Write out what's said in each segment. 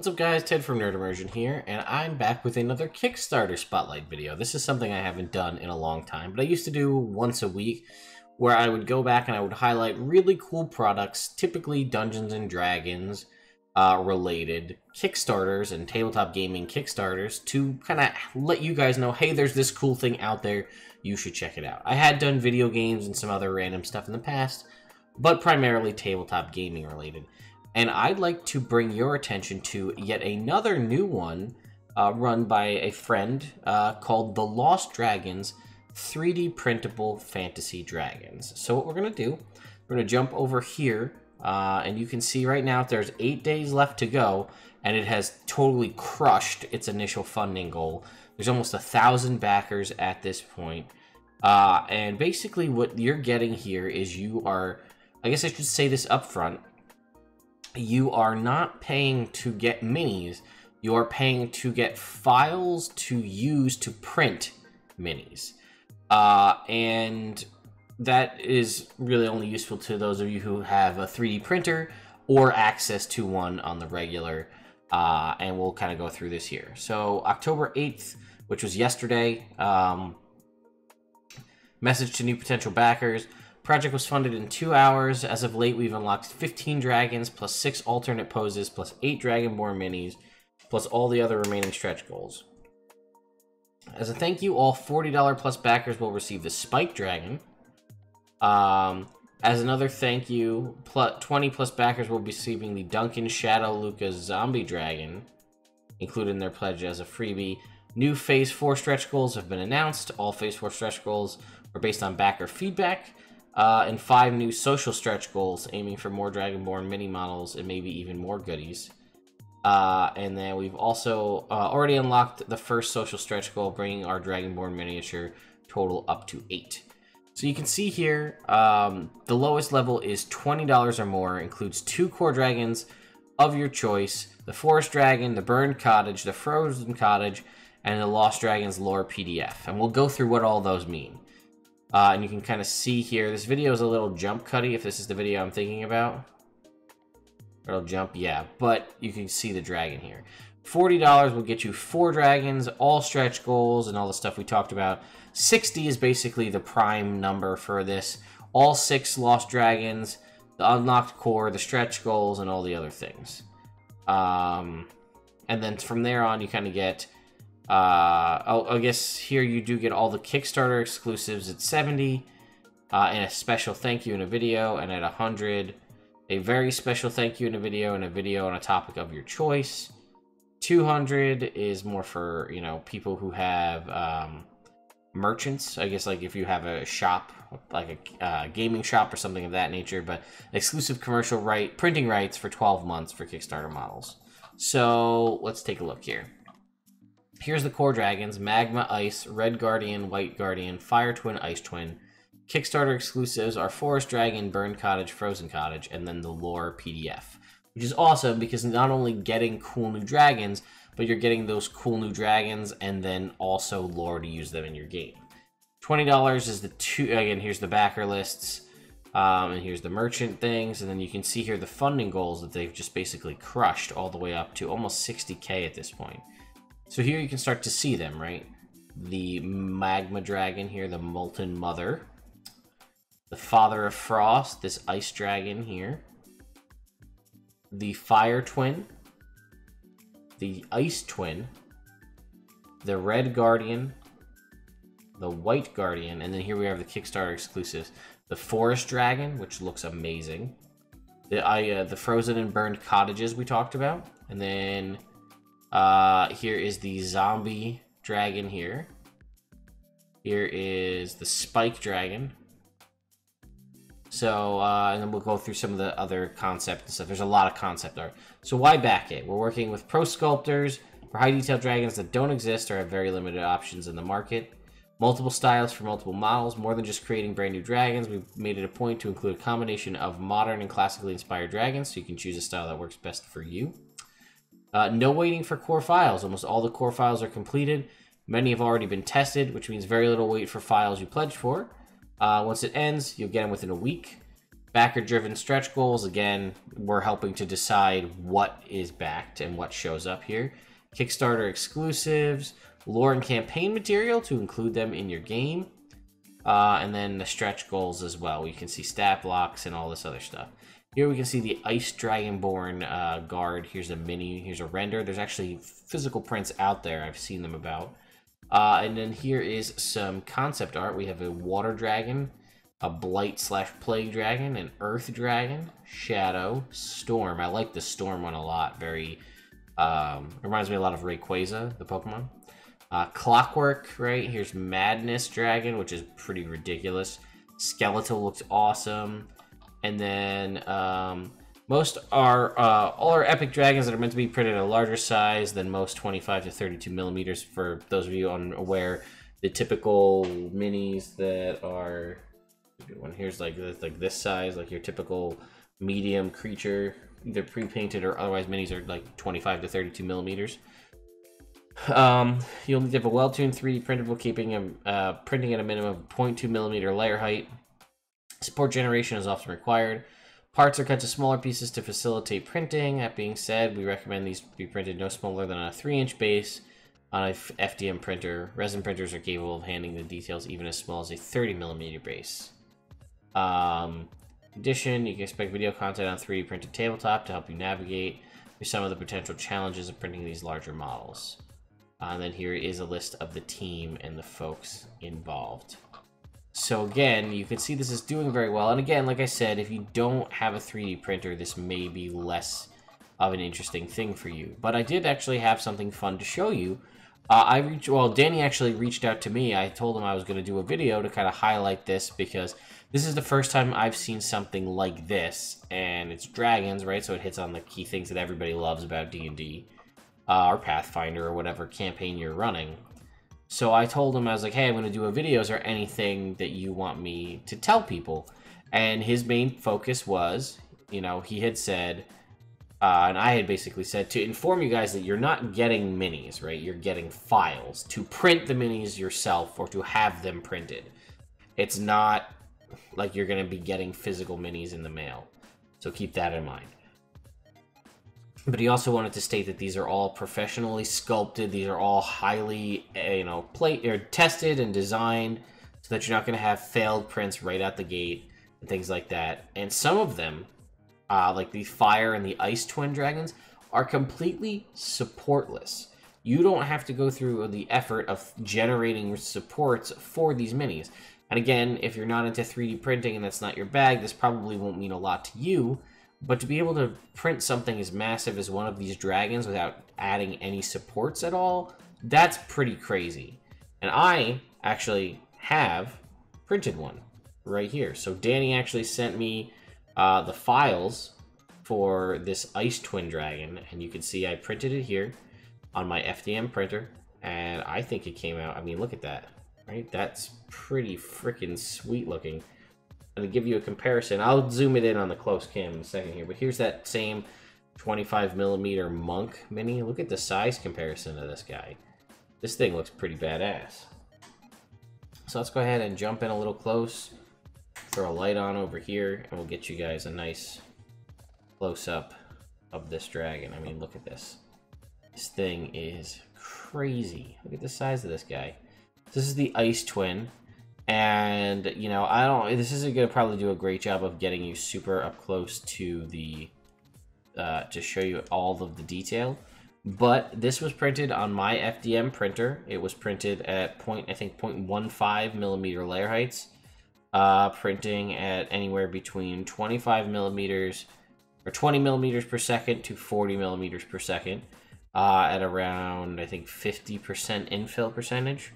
What's up guys, Ted from Immersion here, and I'm back with another Kickstarter Spotlight video. This is something I haven't done in a long time, but I used to do once a week, where I would go back and I would highlight really cool products, typically Dungeons & Dragons related Kickstarters and tabletop gaming Kickstarters, to kind of let you guys know, hey, there's this cool thing out there, you should check it out. I had done video games and some other random stuff in the past, but primarily tabletop gaming related. And I'd like to bring your attention to yet another new one run by a friend called the Lost Dragons 3D Printable Fantasy Dragons. So what we're going to do, we're going to jump over here, and you can see right now there's 8 days left to go, and it has totally crushed its initial funding goal. There's almost 1,000 backers at this point. And basically what you're getting here is you are, I guess I should say this up front, you are not paying to get minis, you are paying to get files to use to print minis. And that is really only useful to those of you who have a 3D printer or access to one on the regular. And we'll kind of go through this here. So October 8th, which was yesterday, message to new potential backers. Project was funded in 2 hours. As of late, we've unlocked 15 dragons, plus 6 alternate poses, plus 8 Dragonborn Minis, plus all the other remaining stretch goals. As a thank you, all $40 plus backers will receive the Spike Dragon. As another thank you, 20 plus backers will be receiving the Duncan Shadow Louca Zombie Dragon, included in their pledge as a freebie. New Phase 4 stretch goals have been announced. All Phase 4 stretch goals are based on backer feedback. And 5 new social stretch goals, aiming for more Dragonborn mini models and maybe even more goodies. And then we've also already unlocked the first social stretch goal, bringing our Dragonborn miniature total up to 8. So you can see here, the lowest level is $20 or more, includes 2 core dragons of your choice, the Forest Dragon, the Burned Cottage, the Frozen Cottage, and the Lost Dragons lore PDF. And we'll go through what all those mean. And you can kind of see here, this video is a little jump cutty if this is the video I'm thinking about. It'll jump, yeah, but you can see the dragon here. $40 will get you 4 dragons, all stretch goals, and all the stuff we talked about. 60 is basically the prime number for this. All 6 lost dragons, the unlocked core, the stretch goals, and all the other things. And then from there on, you kind of get... I guess here you do get all the Kickstarter exclusives at 70, and a special thank you in a video, and at 100, a very special thank you in a video, and a video on a topic of your choice. 200 is more for, you know, people who have merchants, I guess, like if you have a shop, like a gaming shop or something of that nature, but exclusive commercial printing rights for 12 months for Kickstarter models. So let's take a look here. Here's the core dragons: Magma, Ice, Red Guardian, White Guardian, Fire Twin, Ice Twin. Kickstarter exclusives are Forest Dragon, Burned Cottage, Frozen Cottage, and then the lore PDF. Which is awesome because not only getting cool new dragons, but you're getting those cool new dragons and then also lore to use them in your game. $20 is the again, here's the backer lists, and here's the merchant things, and then you can see here the funding goals that they've just basically crushed all the way up to almost 60K at this point. So here you can start to see them, right? The Magma Dragon here, the Molten Mother. The Father of Frost, this Ice Dragon here. The Fire Twin. The Ice Twin. The Red Guardian. The White Guardian. And then here we have the Kickstarter exclusives. The Forest Dragon, which looks amazing. The Frozen and Burned Cottages we talked about. And then... here is the Zombie Dragon here. Here is the Spike Dragon. So, and then we'll go through some of the other concept and stuff. There's a lot of concept art. So why back it? We're working with pro sculptors for high detail dragons that don't exist or have very limited options in the market. Multiple styles for multiple models. More than just creating brand new dragons, we've made it a point to include a combination of modern and classically inspired dragons, so you can choose a style that works best for you. No waiting for core files. Almost all the core files are completed. Many have already been tested, which means very little wait for files you pledged for. Once it ends, you'll get them within a week. Backer-driven stretch goals, again, we're helping to decide what is backed and what shows up here. Kickstarter exclusives, lore and campaign material to include them in your game. And then the stretch goals as well. You can see stat blocks and all this other stuff. Here we can see the Ice Dragonborn guard. Here's a mini, here's a render. There's actually physical prints out there. I've seen them about. And then here is some concept art. We have a water dragon, a blight/plague dragon, an earth dragon, shadow, storm. I like the storm one a lot. Very reminds me a lot of Rayquaza, the Pokemon. Clockwork, right? Here's madness dragon, which is pretty ridiculous. Skeletal looks awesome. And then all our epic dragons that are meant to be printed at a larger size than most 25 to 32 millimeters. For those of you unaware, the typical minis that are here's like this size, like your typical medium creature, either pre-painted or otherwise. Minis are like 25 to 32 millimeters. You'll need to have a well-tuned 3D printable, keeping printing at a minimum of 0.2 millimeter layer height. Support generation is often required. Parts are cut to smaller pieces to facilitate printing. That being said, we recommend these be printed no smaller than a 3-inch base on a FDM printer. Resin printers are capable of handling the details even as small as a 30 millimeter base. In addition, you can expect video content on 3D Printed Tabletop to help you navigate through some of the potential challenges of printing these larger models. And then here is a list of the team and the folks involved. So again, you can see this is doing very well. And again, like I said, if you don't have a 3D printer, this may be less of an interesting thing for you. But I did actually have something fun to show you. Danny actually reached out to me. I told him I was going to do a video to kind of highlight this, because this is the first time I've seen something like this. And it's dragons, right? So it hits on the key things that everybody loves about D&D. Or Pathfinder, or whatever campaign you're running. So I told him, I was like, hey, I'm going to do a video. Is there anything that you want me to tell people? And his main focus was, you know, he had said, and I had basically said, to inform you guys that you're not getting minis, right? You're getting files to print the minis yourself or to have them printed. It's not like you're going to be getting physical minis in the mail. So keep that in mind. But he also wanted to state that these are all professionally sculpted. These are all highly, tested and designed so that you're not going to have failed prints right out the gate and things like that. And some of them, like the fire and the ice twin dragons, are completely supportless. You don't have to go through the effort of generating supports for these minis. And again, if you're not into 3D printing and that's not your bag, this probably won't mean a lot to you. But to be able to print something as massive as one of these dragons without adding any supports at all, that's pretty crazy. And I actually have printed one right here. So Danny actually sent me the files for this Ice Twin Dragon, and you can see I printed it here on my FDM printer, and I think it came out, I mean, look at that, right? That's pretty freaking sweet looking. And to give you a comparison, I'll zoom it in on the close cam in a second here, but here's that same 25mm Monk mini. Look at the size comparison of this guy. This thing looks pretty badass. So let's go ahead and jump in a little close, throw a light on over here, and we'll get you guys a nice close-up of this dragon. I mean, look at this. This thing is crazy. Look at the size of this guy. This is the Ice Twin. And, you know, this isn't going to probably do a great job of getting you super up close to the, to show you all of the detail. But this was printed on my FDM printer. It was printed at 0.15 millimeter layer heights. Printing at anywhere between 25 millimeters or 20 millimeters per second to 40 millimeters per second. At around, I think, 50% infill percentage.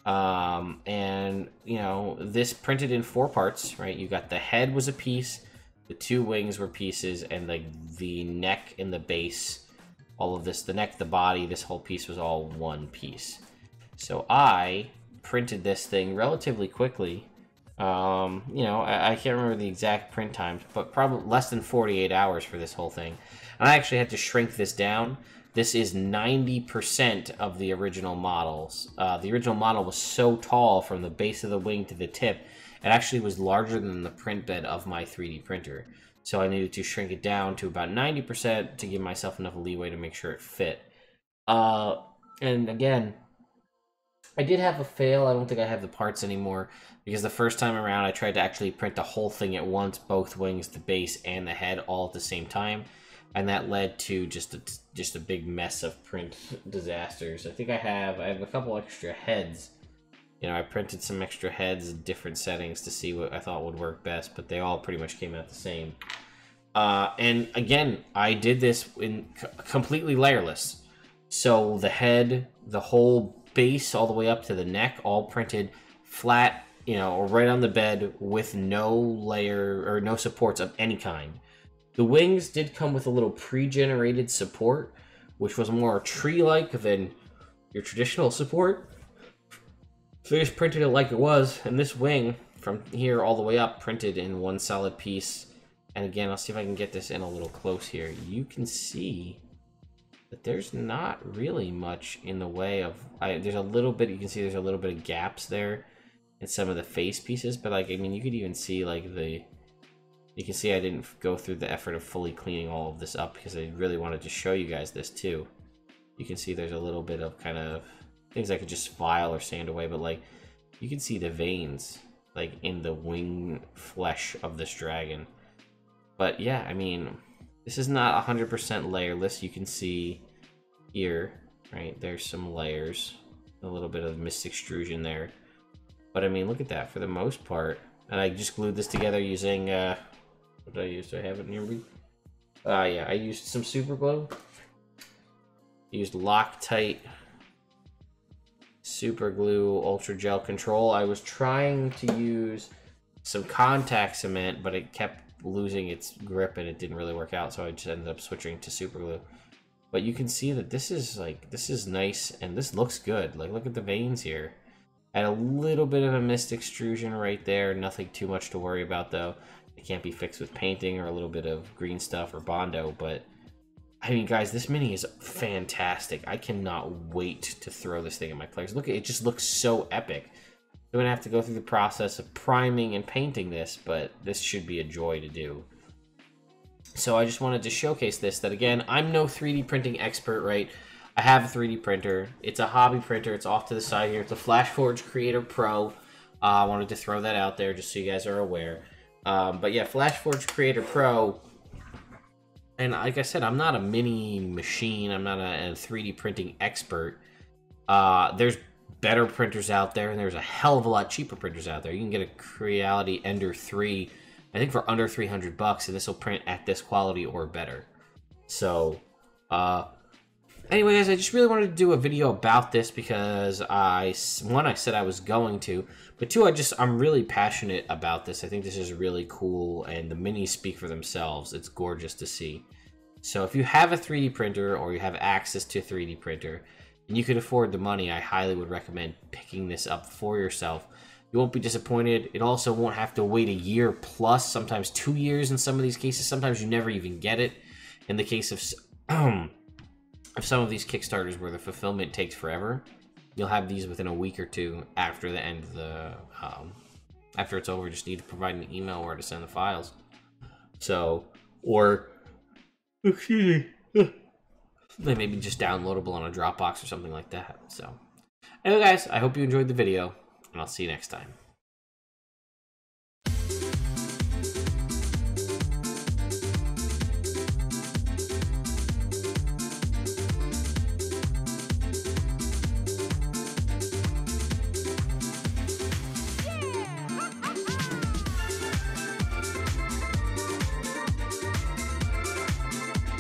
And you know, this printed in 4 parts, right? You got the head was a piece, the 2 wings were pieces, and like the neck and the base, all of this, the neck, the body, this whole piece was all one piece. So I printed this thing relatively quickly. You know, I can't remember the exact print times, but probably less than 48 hours for this whole thing. And I actually had to shrink this down This is 90% of the original models. The original model was so tall from the base of the wing to the tip, it actually was larger than the print bed of my 3D printer. So I needed to shrink it down to about 90% to give myself enough leeway to make sure it fit. And again, I did have a fail. I don't think I have the parts anymore, because the first time around I tried to actually print the whole thing at once, both wings, the base, and the head all at the same time. And that led to just a big mess of print disasters. I think I have a couple extra heads. You know, I printed some extra heads in different settings to see what I thought would work best, but they all pretty much came out the same. And again, I did this in completely layerless. So the head, the whole base, all the way up to the neck, all printed flat, you know, or right on the bed with no layer or no supports of any kind. The wings did come with a little pre-generated support, which was more tree-like than your traditional support. So I just printed it like it was, and this wing, from here all the way up, printed in one solid piece. And again, I'll see if I can get this in a little close here. You can see that there's not really much in the way of... there's a little bit, you can see there's a little bit of gaps there in some of the face pieces, but like, I mean, you could even see like the... You can see I didn't go through the effort of fully cleaning all of this up because I really wanted to show you guys this too. You can see there's a little bit of kind of things I could just file or sand away, but like you can see the veins like in the wing flesh of this dragon. But yeah, I mean, this is not 100% layerless. You can see here, right, there's some layers, a little bit of mist extrusion there. But I mean, look at that for the most part. And I just glued this together using, what did I use? Do I have it near me? Yeah, I used some super glue. Used Loctite super glue ultra gel control. I was trying to use some contact cement, but it kept losing its grip and it didn't really work out, so I just ended up switching to super glue. But you can see that this is like, this is nice and this looks good. Like, look at the veins here. And a little bit of a mist extrusion right there. Nothing too much to worry about though. It can't be fixed with painting or a little bit of green stuff or Bondo, but I mean, guys, this mini is fantastic. I cannot wait to throw this thing at my players. Look, it just looks so epic. I'm gonna have to go through the process of priming and painting this, but this should be a joy to do. So I just wanted to showcase this, that again, I'm no 3D printing expert, right? I have a 3D printer. It's a hobby printer. It's off to the side here. It's a FlashForge Creator Pro. I wanted to throw that out there just so you guys are aware. But yeah, FlashForge Creator Pro. And like I said, I'm not a mini machine. I'm not a 3D printing expert. There's better printers out there, and there's a hell of a lot cheaper printers out there. You can get a Creality Ender 3, I think for under $300, and this will print at this quality or better. So, anyway, guys, I just really wanted to do a video about this because one, I said I was going to, but two, I'm really passionate about this. I think this is really cool, and the minis speak for themselves. It's gorgeous to see. So if you have a 3D printer or you have access to a 3D printer and you can afford the money, I highly would recommend picking this up for yourself. You won't be disappointed. It also won't have to wait a year plus, sometimes 2 years in some of these cases. Sometimes you never even get it. In the case of some of these Kickstarters where the fulfillment takes forever, you'll have these within a week or two after the end of the after it's over. Just need to provide an email where to send the files. So, or excuse me, they may be just downloadable on a Dropbox or something like that. So anyway, guys, I hope you enjoyed the video, and I'll see you next time.